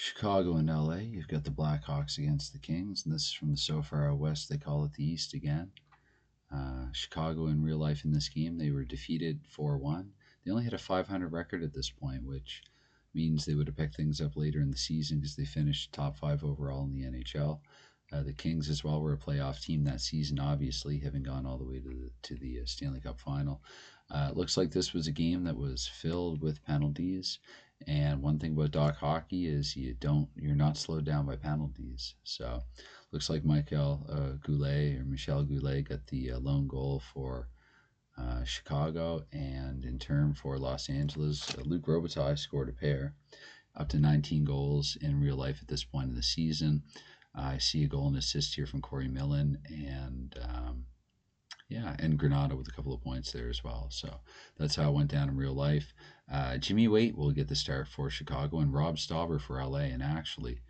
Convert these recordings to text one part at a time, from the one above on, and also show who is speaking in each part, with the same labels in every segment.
Speaker 1: Chicago and LA, you've got the Blackhawks against the Kings, and this is from the so far out west, they call it the East again. Chicago in real life in this game, they were defeated 4-1. They only had a 500 record at this point, which means they would have picked things up later in the season because they finished top five overall in the NHL. The Kings as well were a playoff team that season, obviously, having gone all the way to the Stanley Cup final. It looks like this was a game that was filled with penalties. And one thing about DoC hockey is you're not slowed down by penalties. So looks like Michel Goulet got the lone goal for Chicago, and in turn for Los Angeles, Luc Robitaille scored a pair, up to 19 goals in real life at this point in the season. I see a goal and assist here from Corey Millen, and and Granado with a couple of points there as well. So that's how it went down in real life. Jimmy Waite will get the start for Chicago, and Rob Stauber for LA. And actually,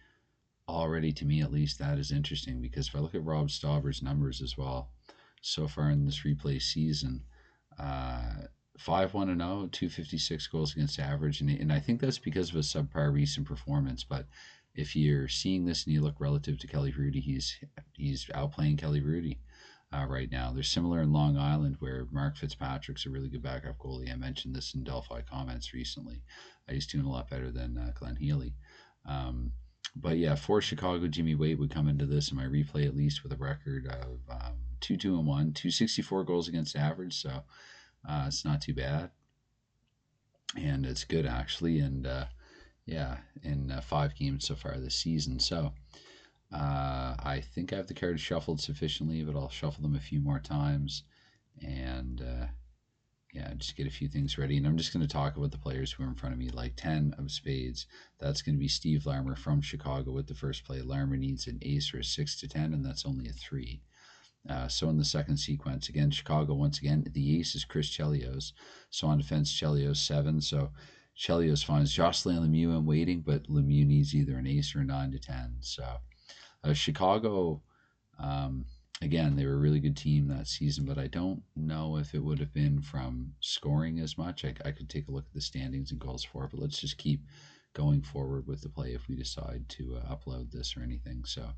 Speaker 1: already to me at least, that is interesting because if I look at Rob Stauber's numbers as well, so far in this replay season, 5-1-0, 256 goals against average, and I think that's because of a subpar recent performance. But if you're seeing this and you look relative to Kelly Hrudey, he's outplaying Kelly Hrudey right now. They're similar in Long Island, where Mark Fitzpatrick's a really good backup goalie. I mentioned this in Delphi comments recently. He's doing a lot better than Glenn Healy. But yeah, for Chicago, Jimmy Waite would come into this in my replay at least with a record of 2-2-1, 264 goals against average. So it's not too bad, and it's good actually. And in 5 games so far this season. So I think I have the cards shuffled sufficiently, but I'll shuffle them a few more times and just get a few things ready. And I'm just going to talk about the players who are in front of me, like 10 of spades. That's going to be Steve Larmer from Chicago with the first play. Larmer needs an ace or a 6-10, and that's only a 3. So in the second sequence, again, Chicago, once again, the ace is Chris Chelios. So on defense, Chelios 7. So Chelios finds Jocelyn Lemieux in waiting, but Lemieux needs either an ace or a 9-10. So Chicago, again, they were a really good team that season, but I don't know if it would have been from scoring as much. I could take a look at the standings and goals for it, but let's just keep going forward with the play if we decide to upload this or anything. So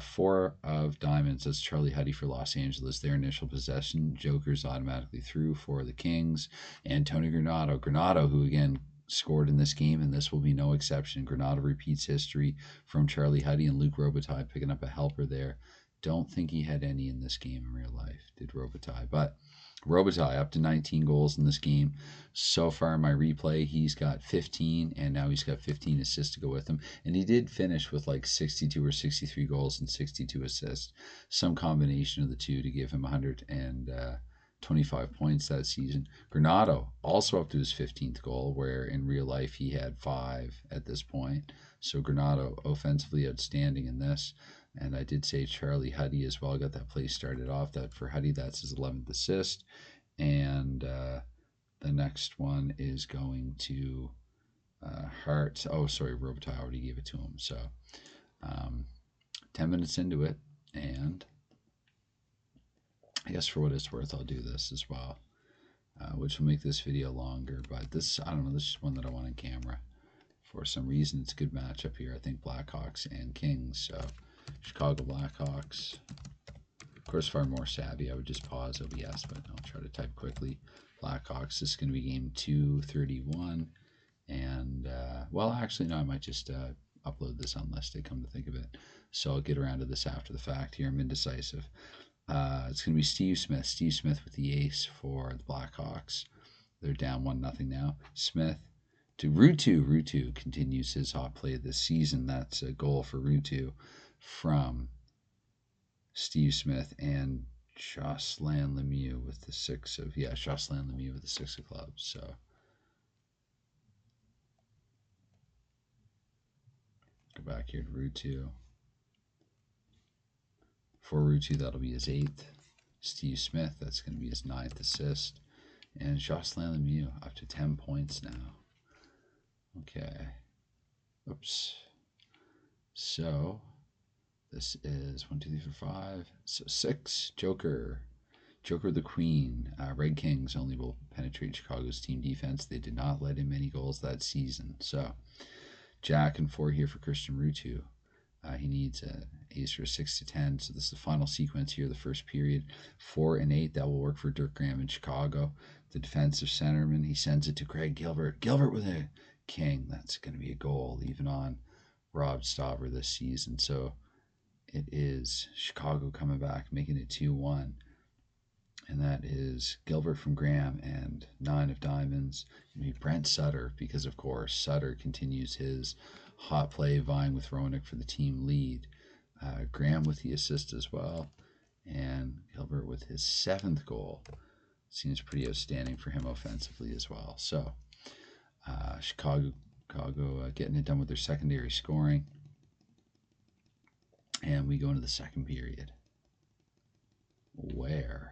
Speaker 1: 4 of diamonds, that's Charlie Huddy for Los Angeles. Their initial possession, Joker's automatically through for the Kings. And Tony Granado, who again scored in this game, and this will be no exception. Granado repeats history from Charlie Huddy, and Luc Robitaille picking up a helper there. Don't think he had any in this game in real life, did Robitaille. But Robitaille up to 19 goals in this game. So far in my replay, he's got 15, and now he's got 15 assists to go with him. And he did finish with like 62 or 63 goals and 62 assists. Some combination of the two to give him 125 points that season. Granado also up to his 15th goal, where in real life he had 5 at this point. So Granado offensively outstanding in this. And I did say Charlie Huddy as well. Got that play started off. That for Huddy, that's his 11th assist. And the next one is going to Hart. Oh, sorry, Robitaille already gave it to him. So 10 minutes into it, and I guess for what it's worth, I'll do this as well, which will make this video longer. But this, I don't know, this is one that I want on camera. For some reason, it's a good matchup here. I think Blackhawks and Kings. So Chicago Blackhawks. Of course, far more savvy, I would just pause OBS, but I'll try to type quickly. Blackhawks, this is going to be game 231. And, well, actually, no, I might just upload this on list, come to think of it. So I'll get around to this after the fact here. I'm indecisive. It's going to be Steve Smith. Steve Smith with the ace for the Blackhawks. They're down 1-0 now. Smith to Ruutu. Ruutu continues his hot play this season. That's a goal for Ruutu from Steve Smith, and Jocelyn Lemieux with the 6 of clubs. So go back here to Ruutu. For Ruutu, that'll be his 8th. Steve Smith, that's going to be his 9th assist. And Jocelyn Lemieux up to 10 points now. Okay. Oops. So this is 1, 2, 3, 4, 5. So 6. Joker the Queen. Red Kings only will penetrate Chicago's team defense. They did not let in many goals that season. So Jack and 4 here for Christian Rutu. He needs a ace for 6 to 10. So this is the final sequence here, the first period. 4 and 8, that will work for Dirk Graham in Chicago. The defensive centerman, he sends it to Craig Gilbert. Gilbert with a king. That's going to be a goal, even on Rob Stauber this season. So it is Chicago coming back, making it 2-1. And that is Gilbert from Graham and 9 of diamonds. It'll be Brent Sutter, because of course Sutter continues his hot play, vying with Roenick for the team lead. Graham with the assist as well, and Gilbert with his 7th goal. Seems pretty outstanding for him offensively as well. So Chicago getting it done with their secondary scoring. And we go into the second period, where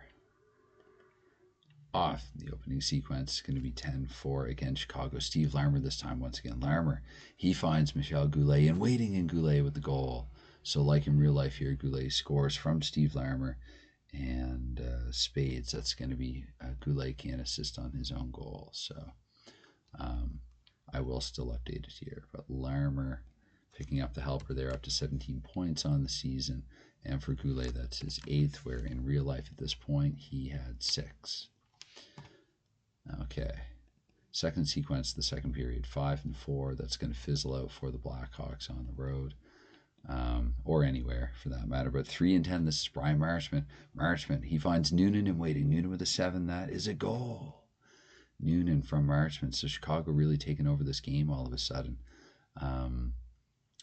Speaker 1: off the opening sequence is going to be 10-4 against Chicago. Steve Larmer this time once again. Larmer, he finds Michel Goulet and waiting in Goulet with the goal. So like in real life here, Goulet scores from Steve Larmer, and Spades, that's going to be Goulet can't assist on his own goal. So I will still update it here. But Larmer picking up the helper there, up to 17 points on the season. And for Goulet, that's his 8th, where in real life at this point, he had 6. Okay, second sequence, the second period, 5 and 4. That's going to fizzle out for the Blackhawks on the road, or anywhere for that matter. But 3 and 10, this is Brian Marchment. Marchment, he finds Noonan in waiting. Noonan with a 7. That is a goal. Noonan from Marchment. So Chicago really taking over this game all of a sudden.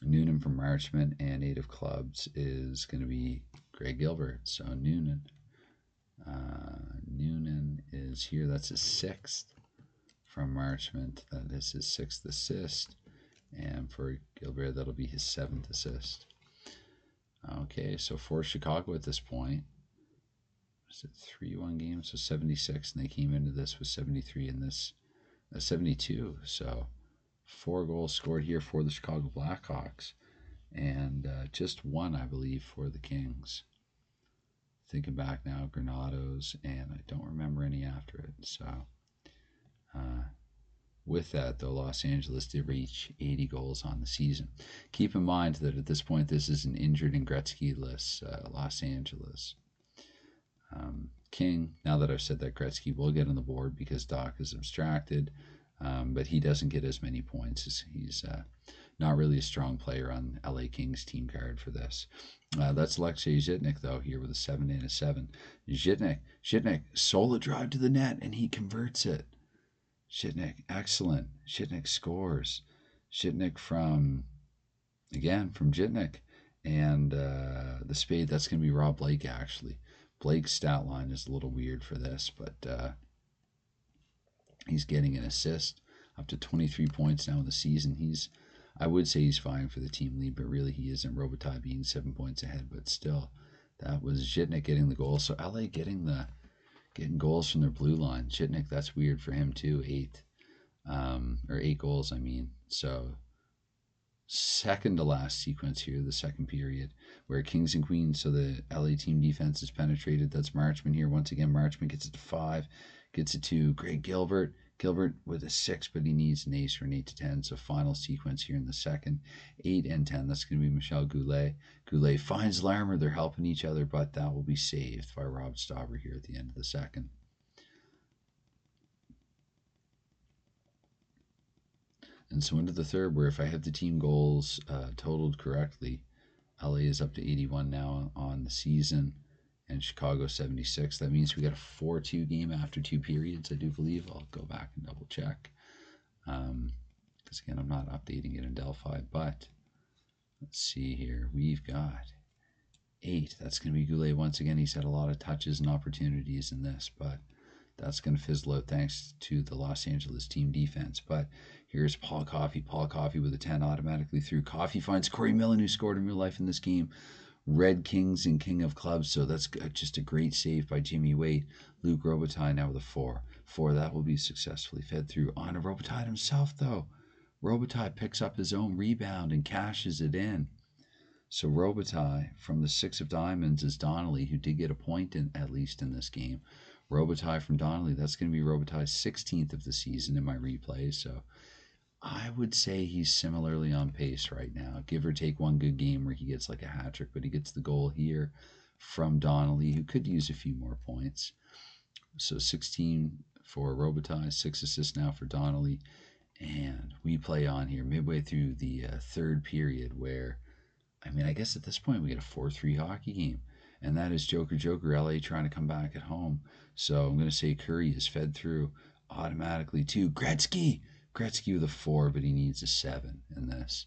Speaker 1: Noonan from Marchment, and 8 of clubs is going to be Greg Gilbert. So Noonan is here. That's his 6th from Marchment. That is his 6th assist. And for Gilbert, that'll be his 7th assist. Okay, so for Chicago at this point, is it 3-1 game? So 76, and they came into this with 73 in this 72. So 4 goals scored here for the Chicago Blackhawks, and just 1, I believe, for the Kings. Thinking back now, Granados, and I don't remember any after it. So with that, though, Los Angeles did reach 80 goals on the season. Keep in mind that at this point, this is an injured and Gretzky-less Los Angeles. King, now that I've said that, Gretzky will get on the board because DoC is abstracted, but he doesn't get as many points as he's not really a strong player on LA Kings team card for this. That's Alexei Zhitnik, though, here with a 7 and a 7. Zhitnik, solo drive to the net, and he converts it. Zhitnik, excellent. Zhitnik scores. Zhitnik from Zhitnik. And the spade, that's going to be Rob Blake, actually. Blake's stat line is a little weird for this, but he's getting an assist, up to 23 points now in the season. I would say he's vying for the team lead, but really he isn't. Robitaille being 7 points ahead, but still, that was Zhitnik getting the goal. So LA getting goals from their blue line. Zhitnik, that's weird for him too. 8 goals, I mean. So second to last sequence here, the second period, where Kings and Queens, so the LA team defense is penetrated. That's Marchment here. Once again, Marchment gets it to 5, gets it to Greg Gilbert. Gilbert with a 6, but he needs an ace for an 8 to 10. So final sequence here in the second, 8 and 10. That's going to be Michel Goulet. Goulet finds Larmer. They're helping each other, but that will be saved by Rob Stauber here at the end of the second. And so into the third, where if I have the team goals totaled correctly, LA is up to 81 now on the season, and Chicago 76. That means we got a 4-2 game after 2 periods, I do believe. I'll go back and double check. Because again, I'm not updating it in Delphi, but let's see here. We've got 8. That's going to be Goulet once again. He's had a lot of touches and opportunities in this, but that's going to fizzle out thanks to the Los Angeles team defense. But here's Paul Coffey. Paul Coffey with a 10 automatically through. Coffey finds Corey Millen, who scored in real life in this game. Red Kings and King of Clubs, so that's just a great save by Jimmy Waite. Luc Robitaille now with a 4. That will be successfully fed through onto Robitaille himself, though. Robitaille picks up his own rebound and cashes it in. So Robitaille from the 6 of diamonds is Donnelly, who did get a point at least in this game. Robitaille from Donnelly, that's going to be Robitaille's 16th of the season in my replay. So I would say he's similarly on pace right now. Give or take one good game where he gets like a hat trick, but he gets the goal here from Donnelly, who could use a few more points. So 16 for Robitaille, 6 assists now for Donnelly. And we play on here midway through the third period where, I mean, I guess at this point we get a 4-3 hockey game. And that is Joker LA trying to come back at home. So I'm going to say Curry is fed through automatically to Gretzky. Gretzky with a 4, but he needs a 7 in this.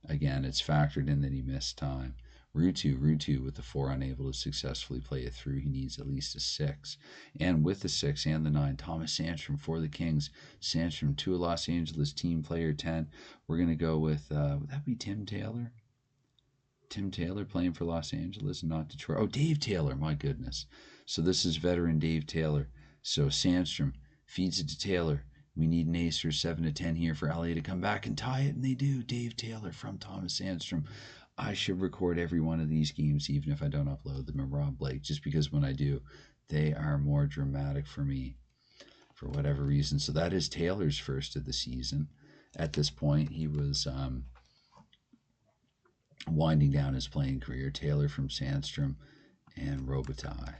Speaker 1: Again, it's factored in that he missed time. Rutu with the 4 unable to successfully play it through. He needs at least a 6. And with the 6 and the 9, Thomas Sandstrom for the Kings. Sandstrom to a Los Angeles team player 10. We're going to go with, would that be Tim Taylor? Tim Taylor playing for Los Angeles and not Detroit. Oh, Dave Taylor, my goodness. So this is veteran Dave Taylor. So Sandstrom feeds it to Taylor. We need an ace or 7-10 here for LA to come back and tie it, and they do. Dave Taylor from Thomas Sandstrom. I should record every one of these games, even if I don't upload them in Rob Blake, just because when I do, they are more dramatic for me for whatever reason. So that is Taylor's first of the season. At this point, he was winding down his playing career. Taylor from Sandstrom and Robitaille.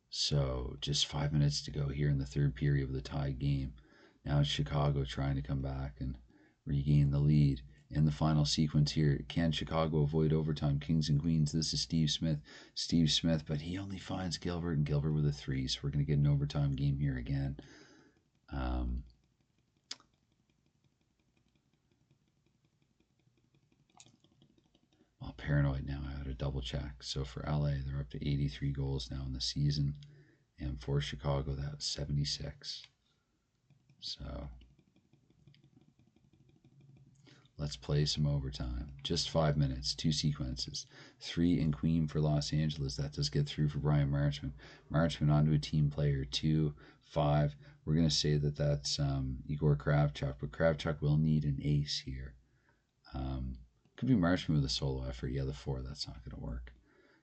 Speaker 1: So just 5 minutes to go here in the third period of the tied game. Now it's Chicago trying to come back and regain the lead. In the final sequence here, can Chicago avoid overtime? Kings and Queens, this is Steve Smith. Steve Smith, but he only finds Gilbert, and Gilbert with a 3, so we're going to get an overtime game here again. Well, paranoid now. I had to double check. So for LA, they're up to 83 goals now in the season. And for Chicago, that's 76. So let's play some overtime. Just 5 minutes, 2 sequences. 3 in Queen for Los Angeles. That does get through for Brian Marchman. Marchman onto a team player. 2, 5. We're going to say that that's Igor Kravchuk, but Kravchuk will need an ace here. Could be Marchman with a solo effort. Yeah, the 4, that's not going to work.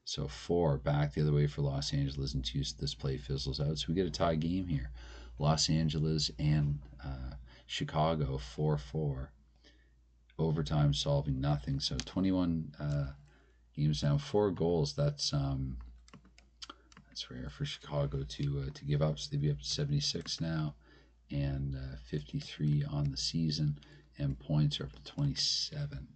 Speaker 1: So 4 back the other way for Los Angeles, and 2, this play fizzles out. So we get a tie game here. Los Angeles and Chicago 4-4. Overtime solving nothing. So 21 games down, 4 goals. That's rare for Chicago to give up. So they'd be up to 76 now, and 53 on the season, and points are up to 27.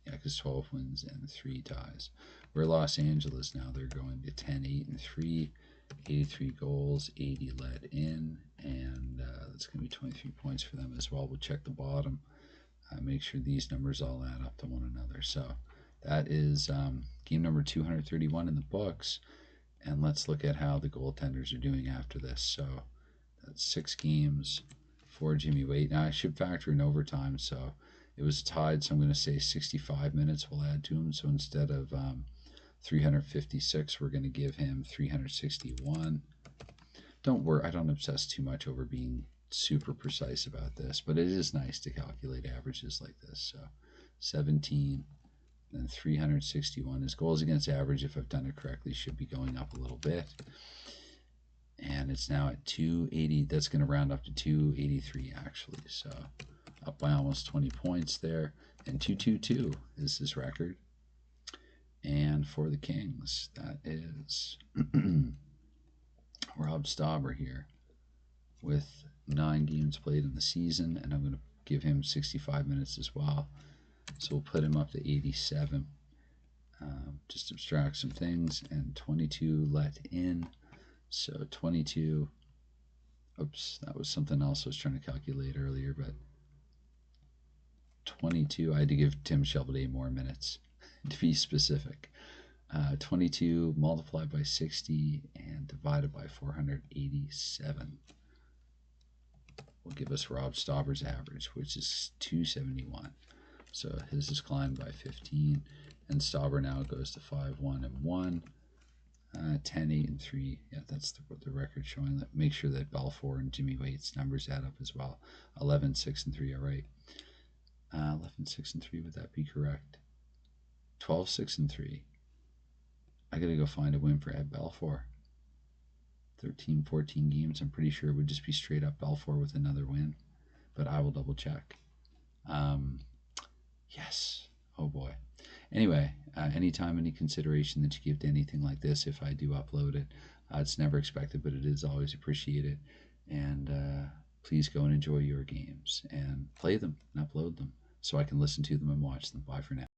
Speaker 1: Yeah, because 12 wins and 3 ties. We're Los Angeles now. They're going to 10-8-3, 83 goals, 80 let in, and that's going to be 23 points for them as well. We'll check the bottom, make sure these numbers all add up to one another. So that is game number 231 in the books, and let's look at how the goaltenders are doing after this. So that's 6 games for Jimmy Waite. Now I should factor in overtime, so it was tied, so I'm going to say 65 minutes we'll add to him. So instead of 356, we're going to give him 361. Don't worry, I don't obsess too much over being super precise about this, but it is nice to calculate averages like this. So 17, then 361. His goals against average, if I've done it correctly, should be going up a little bit. And it's now at 280. That's going to round up to 283, actually. So up by almost 20 points there. And 222 is his record. And for the Kings, that is Rob Stauber here with 9 games played in the season. And I'm going to give him 65 minutes as well. So we'll put him up to 87. Just abstract some things. And 22 let in. So 22. Oops, that was something else I was trying to calculate earlier, but 22, I had to give Tim Shelby more minutes to be specific. 22 multiplied by 60 and divided by 487 will give us Rob Stauber's average, which is 271. So his is climbed by 15, and Stauber now goes to 5-1-1. 10-8-3. Yeah, that's the record showing. That make sure that Belfour and Jimmy Waite's numbers add up as well. 11-6-3. All right. 11-6-3. Would that be correct? 12-6-3. I gotta go find a win for Ed Belfour. 13-14 games. I'm pretty sure it would just be straight up Belfour with another win. but I will double check. Um, yes. Oh boy. Anyway, anytime, any consideration that you give to anything like this, if I do upload it, it's never expected, but it is always appreciated. And please go and enjoy your games and play them and upload them so I can listen to them and watch them. Bye for now.